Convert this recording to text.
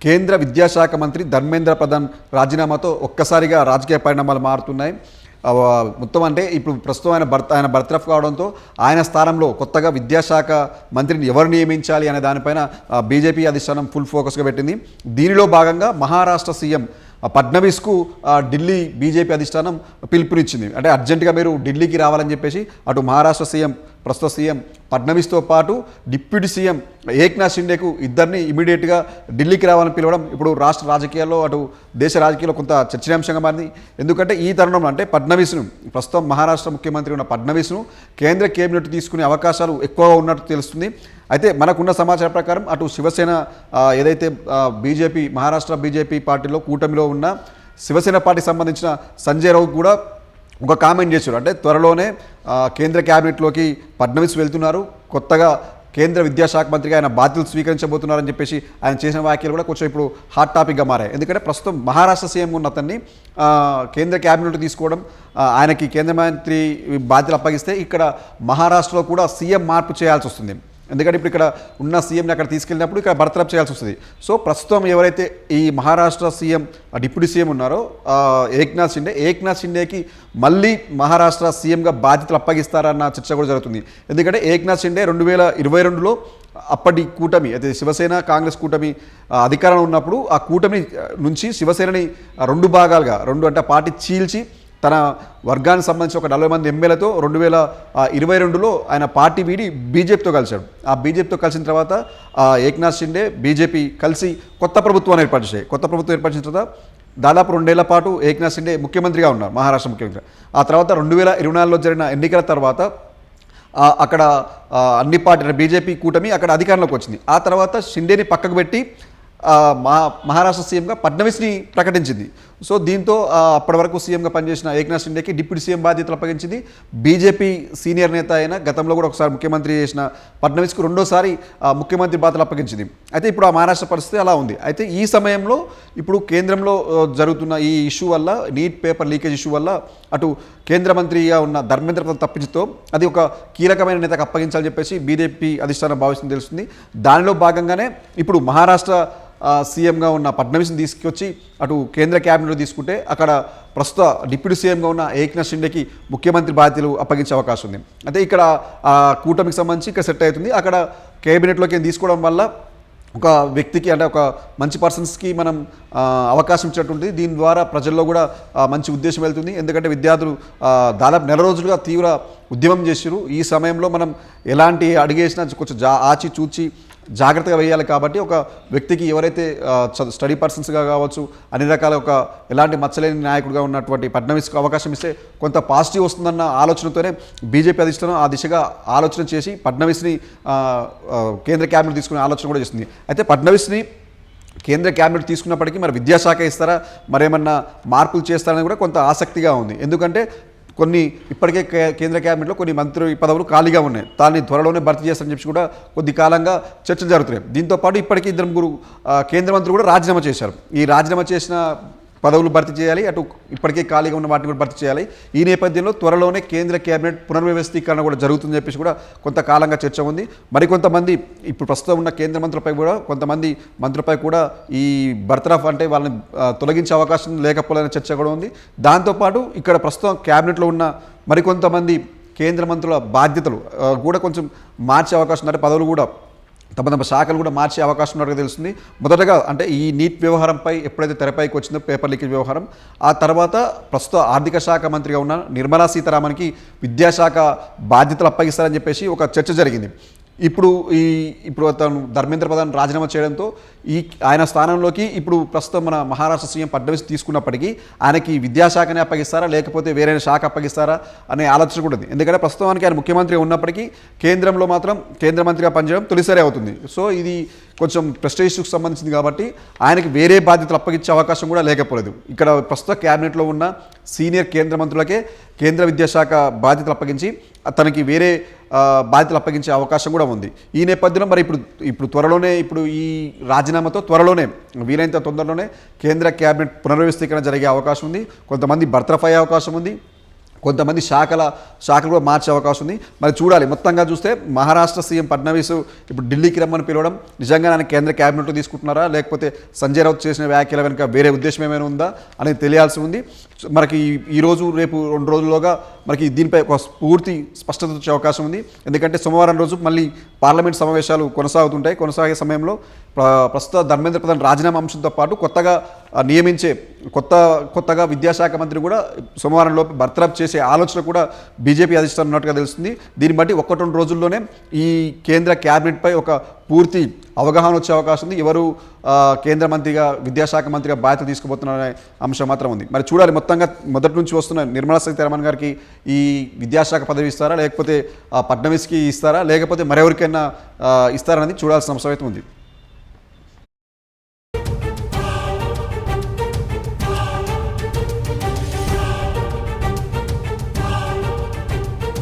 కేంద్ర విద్యాశాఖ మంత్రి ధర్మేంద్ర ప్రధాన్ రాజీనామాతో ఒక్కసారిగా రాజకీయ పరిణామాలు మారుతున్నాయి. మొత్తం అంటే ఇప్పుడు ప్రస్తుతం ఆయన బర్తరఫ్ కావడంతో ఆయన స్థానంలో కొత్తగా విద్యాశాఖ మంత్రిని ఎవరు నియమించాలి అనే దానిపైన బీజేపీ అధిష్టానం ఫుల్ ఫోకస్గా పెట్టింది. దీనిలో భాగంగా మహారాష్ట్ర సీఎం ఫడ్నవీస్కు ఢిల్లీ బీజేపీ అధిష్టానం పిలుపునిచ్చింది. అంటే అర్జెంటుగా మీరు ఢిల్లీకి రావాలని చెప్పేసి అటు మహారాష్ట్ర సీఎం ప్రస్తుత సీఎం ఫడ్నవీస్తో పాటు డిప్యూటీ సీఎం ఏక్నాథ్ షిండేకు ఇద్దరిని ఇమీడియట్గా ఢిల్లీకి రావాలని పిలవడం ఇప్పుడు రాష్ట్ర రాజకీయాల్లో అటు దేశ రాజకీయాల్లో కొంత చర్చనీయాంశంగా మారింది. ఎందుకంటే ఈ తరుణంలో అంటే ఫడ్నవీస్ను ప్రస్తుతం మహారాష్ట్ర ముఖ్యమంత్రి ఉన్న ఫడ్నవీస్ను కేంద్ర కేబినెట్ తీసుకునే అవకాశాలు ఎక్కువగా ఉన్నట్టు తెలుస్తుంది. అయితే మనకున్న సమాచారం ప్రకారం అటు శివసేన ఏదైతే బీజేపీ మహారాష్ట్ర బీజేపీ పార్టీలో కూటమిలో ఉన్న శివసేన పార్టీకి సంబంధించిన సంజయ్ రావు కూడా ఒక కామెంట్ చేశారు. అంటే త్వరలోనే కేంద్ర క్యాబినెట్లోకి ఫడ్నవీస్ వెళ్తున్నారు, కొత్తగా కేంద్ర విద్యాశాఖ మంత్రిగా ఆయన బాధ్యతలు స్వీకరించబోతున్నారని చెప్పేసి ఆయన చేసిన వ్యాఖ్యలు కూడా కొంచెం ఇప్పుడు హాట్ టాపిక్గా మారాయి. ఎందుకంటే ప్రస్తుతం మహారాష్ట్ర సీఎం ఉన్న అతన్ని కేంద్ర క్యాబినెట్ తీసుకోవడం, ఆయనకి కేంద్ర మంత్రి బాధ్యతలు అప్పగిస్తే ఇక్కడ మహారాష్ట్రలో కూడా సీఎం మార్పు చేయాల్సి వస్తుంది. ఎందుకంటే ఇప్పుడు ఇక్కడ ఉన్న సీఎంని అక్కడ తీసుకెళ్ళినప్పుడు ఇక్కడ బర్తరఫ్ చేయాల్సి వస్తుంది. సో ప్రస్తుతం ఎవరైతే ఈ మహారాష్ట్ర సీఎం డిప్యూటీ సీఎం ఉన్నారో ఏక్నాథ్ షిండేకి మళ్ళీ మహారాష్ట్ర సీఎంగా బాధ్యతలు అప్పగిస్తారన్న చర్చ కూడా జరుగుతుంది. ఎందుకంటే ఏక్నాథ్ షిండే 2022లో అప్పటి కూటమి అయితే శివసేన కాంగ్రెస్ కూటమి అధికారంలో ఉన్నప్పుడు ఆ కూటమి నుంచి శివసేనని రెండు భాగాలుగా అంటే పార్టీ చీల్చి తన వర్గానికి సంబంధించి ఒక 40 మంది ఎమ్మెల్యేలతో 2022లో ఆయన పార్టీ వీడి బీజేపీతో కలిశాడు. ఆ బీజేపీతో కలిసిన తర్వాత ఏక్నాథ్ షిండే బీజేపీ కలిసి కొత్త ప్రభుత్వాన్ని ఏర్పరిచిన తర్వాత దాదాపు 2 ఏళ్ల పాటు ఏక్నాథ్ షిండే ముఖ్యమంత్రిగా ఉన్నారు, మహారాష్ట్ర ముఖ్యమంత్రి. ఆ తర్వాత 2024లో జరిగిన ఎన్నికల తర్వాత అక్కడ అన్ని పార్టీ బీజేపీ కూటమి అక్కడ అధికారంలోకి వచ్చింది. ఆ తర్వాత షిండేని పక్కకు పెట్టి మహారాష్ట్ర సీఎంగా ఫడ్నవీస్ని ప్రకటించింది. సో దీంతో అప్పటి వరకు సీఎంగా పనిచేసిన ఏక్నాథ్ షిండేకి డిప్యూటీ సీఎం బాధ్యతలు అప్పగించింది. బీజేపీ సీనియర్ నేత అయిన గతంలో కూడా ఒకసారి ముఖ్యమంత్రి చేసిన ఫడ్నవీస్కు రెండోసారి ముఖ్యమంత్రి బాధ్యతలు అప్పగించింది. అయితే ఇప్పుడు ఆ మహారాష్ట్ర పరిస్థితి అలా ఉంది. అయితే ఈ సమయంలో ఇప్పుడు కేంద్రంలో జరుగుతున్న ఈ ఇష్యూ వల్ల, నీట్ పేపర్ లీకేజ్ ఇష్యూ వల్ల అటు కేంద్ర మంత్రిగా ఉన్న ధర్మేంద్ర ప్రధాన్ తప్పించుతో అది ఒక కీలకమైన నేతకు అప్పగించాలని చెప్పేసి బీజేపీ అధిష్టానం భావిస్తుంది తెలుస్తుంది. దానిలో భాగంగానే ఇప్పుడు మహారాష్ట్ర సీఎంగా ఉన్న ఫడ్నవీస్ని తీసుకొచ్చి అటు కేంద్ర క్యాబినెట్లో తీసుకుంటే అక్కడ ప్రస్తుత డిప్యూటీ సీఎంగా ఉన్న ఏక్నాథ్ షిండేకి ముఖ్యమంత్రి బాధ్యతలు అప్పగించే అవకాశం ఉంది. అయితే ఇక్కడ కూటమికి సంబంధించి ఇక్కడ సెట్ అవుతుంది. అక్కడ కేబినెట్లోకి తీసుకోవడం వల్ల ఒక వ్యక్తికి అంటే ఒక మంచి పర్సన్స్కి మనం అవకాశం ఇచ్చినట్టుంది. దీని ద్వారా ప్రజల్లో కూడా మంచి ఉద్దేశం వెళ్తుంది. ఎందుకంటే విద్యార్థులు దాదాపు నెల రోజులుగా తీవ్ర ఉద్యమం చేశారు. ఈ సమయంలో మనం ఎలాంటి అడిగేసినా కొంచెం ఆచి చూచి జాగ్రత్తగా వేయాలి. కాబట్టి ఒక వ్యక్తికి ఎవరైతే స్టడీ పర్సన్స్గా కావచ్చు, అన్ని రకాల ఎలాంటి మచ్చలేని నాయకుడిగా ఉన్నటువంటి ఫడ్నవీస్కి అవకాశం ఇస్తే కొంత పాజిటివ్ వస్తుందన్న ఆలోచనతోనే బీజేపీ అధిష్టానం ఆ దిశగా ఆలోచన చేసి ఫడ్నవీస్ని కేంద్ర క్యాబినెట్ తీసుకునే ఆలోచన కూడా చేస్తుంది. అయితే ఫడ్నవీస్ని కేంద్ర క్యాబినెట్ తీసుకున్నప్పటికీ మరి విద్యాశాఖ ఇస్తారా, మరేమన్నా మార్పులు చేస్తారని కూడా కొంత ఆసక్తిగా ఉంది. ఎందుకంటే కొన్ని ఇప్పటికే కేంద్ర క్యాబినెట్లో కొన్ని మంత్రి పదవులు ఖాళీగా ఉన్నాయి, దాన్ని త్వరలోనే భర్తీ చేస్తారని చెప్పి కూడా కొద్ది కాలంగా చర్చలు జరుగుతున్నాయి. దీంతోపాటు ఇప్పటికీ 2 కేంద్ర మంత్రులు కూడా రాజీనామా చేశారు. ఈ రాజీనామా చేసిన పదవులు భర్తీ చేయాలి, అటు ఇప్పటికే ఖాళీగా ఉన్న వాటిని కూడా భర్తీ చేయాలి. ఈ నేపథ్యంలో త్వరలోనే కేంద్ర కేబినెట్ పునర్వ్యవస్థీకరణ కూడా జరుగుతుందని చెప్పేసి కూడా కొంతకాలంగా చర్చ ఉంది. మరికొంతమంది ఇప్పుడు ప్రస్తుతం ఉన్న కేంద్ర మంత్రులపై కూడా కొంతమంది మంత్రులపై కూడా ఈ బర్తరఫ్ అంటే వాళ్ళని తొలగించే అవకాశం లేకపోలేని చర్చ కూడా ఉంది. దాంతోపాటు ఇక్కడ ప్రస్తుతం క్యాబినెట్లో ఉన్న మరికొంతమంది కేంద్ర మంత్రుల బాధ్యతలు కూడా కొంచెం మార్చే అవకాశం అంటే పదవులు కూడా తమ శాఖలు కూడా మార్చే అవకాశం ఉన్నట్టుగా తెలుస్తుంది. మొదటగా అంటే ఈ నీట్ వ్యవహారంపై ఎప్పుడైతే తెరపైకి వచ్చిందో పేపర్ లీకేజ్ వ్యవహారం, ఆ తర్వాత ప్రస్తుత ఆర్థిక శాఖ మంత్రిగా ఉన్న నిర్మలా సీతారామన్కి విద్యాశాఖ బాధ్యతలు అప్పగిస్తారని చెప్పేసి ఒక చర్చ జరిగింది. ఇప్పుడు తను ధర్మేంద్ర ప్రధాన్ రాజీనామా చేయడంతో ఆయన స్థానంలోకి ఇప్పుడు ప్రస్తుతం మన మహారాష్ట్ర సీఎం ఫడ్నవీస్ తీసుకున్నప్పటికీ ఆయనకి విద్యాశాఖనే అప్పగిస్తారా లేకపోతే వేరే శాఖ అప్పగిస్తారా అనే ఆలోచన కూడా ఉంది. ఎందుకంటే ప్రస్తుతానికి ఆయన ముఖ్యమంత్రి ఉన్నప్పటికీ కేంద్రంలో మాత్రం కేంద్ర మంత్రిగా పనిచేయడం తొలిసారి అవుతుంది. సో ఇది కొంచెం ప్రెస్టేజ్ ఇష్యూకి సంబంధించింది కాబట్టి ఆయనకి వేరే బాధ్యతలు అప్పగించే అవకాశం కూడా లేకపోలేదు. ఇక్కడ ప్రస్తుత క్యాబినెట్లో ఉన్న సీనియర్ కేంద్ర మంత్రులకే కేంద్ర విద్యాశాఖ బాధ్యతలు అప్పగించి తనకి వేరే బాధ్యతలు అప్పగించే అవకాశం కూడా ఉంది. ఈ నేపథ్యంలో మరి ఇప్పుడు త్వరలోనే ఈ రాజీనామాతో త్వరలోనే వీలైనంత తొందరలోనే కేంద్ర క్యాబినెట్ పునర్వ్యవస్థీకరణ జరిగే అవకాశం ఉంది. కొంతమంది బర్తరఫ్ అయ్యే అవకాశం ఉంది, కొంతమంది శాఖలు కూడా మార్చే అవకాశం ఉంది. మరి చూడాలి. మొత్తంగా చూస్తే మహారాష్ట్ర సీఎం ఫడ్నవీస్ ఇప్పుడు ఢిల్లీకి రమ్మని పిలవడం నిజంగా ఆయన కేంద్ర క్యాబినెట్లో తీసుకుంటున్నారా, లేకపోతే సంజయ్ రావుత్ చేసిన వ్యాఖ్యల వెనుక వేరే ఉద్దేశం ఏమైనా ఉందా అనేది తెలియాల్సి ఉంది. మనకి ఈరోజు రేపు 2 రోజుల్లోగా మనకి దీనిపై ఒక పూర్తి స్పష్టత వచ్చే అవకాశం ఉంది. ఎందుకంటే సోమవారం రోజు మళ్ళీ పార్లమెంట్ సమావేశాలు కొనసాగుతుంటాయి. కొనసాగే సమయంలో ప్రస్తుత ధర్మేంద్ర ప్రధాన్ రాజీనామా అంశంతో పాటు కొత్తగా నియమించే కొత్తగా విద్యాశాఖ మంత్రి కూడా సోమవారంలోపు బర్తరఫ్ చేసే ఆలోచన కూడా బీజేపీ అధిష్టానం ఉన్నట్టుగా తెలుస్తుంది. దీన్ని బట్టి 1-2 రోజుల్లోనే ఈ కేంద్ర క్యాబినెట్పై ఒక పూర్తి అవగాహన వచ్చే అవకాశం ఉంది. ఎవరు కేంద్ర మంత్రిగా విద్యాశాఖ మంత్రిగా బాధ్యత తీసుకుపోతున్నారనే అంశం మాత్రం ఉంది. మరి చూడాలి. మొత్తంగా మొదటి నుంచి వస్తున్న నిర్మలా సీతారామన్ గారికి ఈ విద్యాశాఖ పదవి ఇస్తారా, లేకపోతే ఫడ్నవీస్కి ఇస్తారా, లేకపోతే మరెవరికైనా ఇస్తారనేది చూడాల్సిన అంశం అయితే ఉంది.